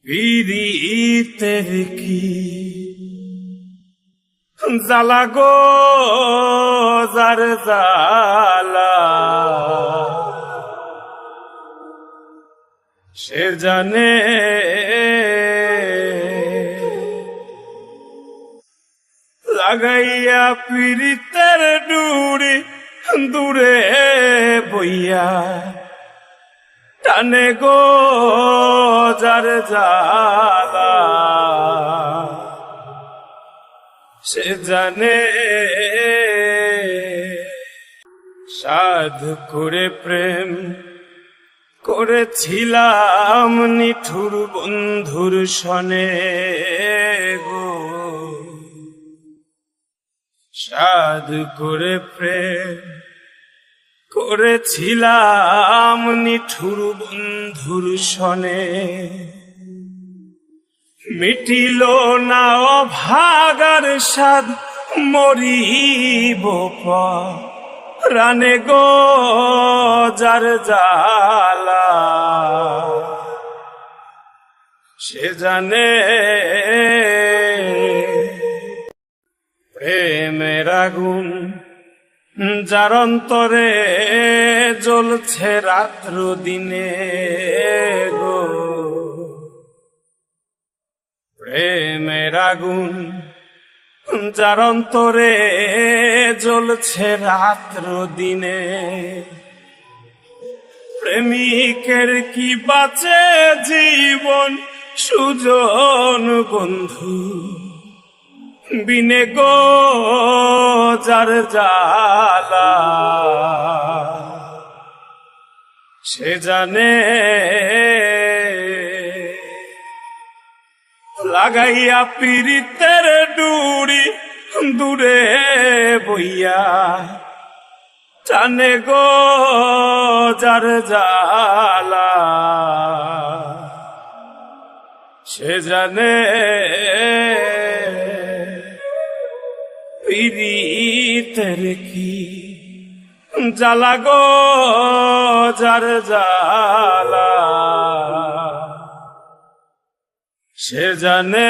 পীড়িতের কি জ্বালা গো যার জ্বালা সে জানে লাগাইয়া পীড়িতের ডুরি দূরে বইয়া টানে গো যার জ্বালা সে জানে সাধু করে প্রেম করেছিলাম নিঠুর বন্ধুর সনে গো সাধু করে প্রেম করেছিলাম নিঠুর বন্ধুর সনে মিটিল না অভাগার সাধ মরিব রানে গো যার জ্বালা সে জানে প্রেমের আগুন যার অন্তরে জ্বলছে রাত্র দিনে গো প্রেমের আগুন যার অন্তরে জ্বলছে রাত্র দিনে প্রেমিকের কি বাঁচে জীবন সুজন বন্ধু বিনে গো যার জ্বালা সে জানে লাগাইয়া পীড়িতের ডুরি দূরে বইয়া টানে গো যার জ্বালা সে জানে পীড়িতের কি জ্বালা গো যার জ্বালা সে জানে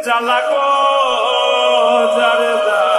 জ্বালা গো যার জ্বালা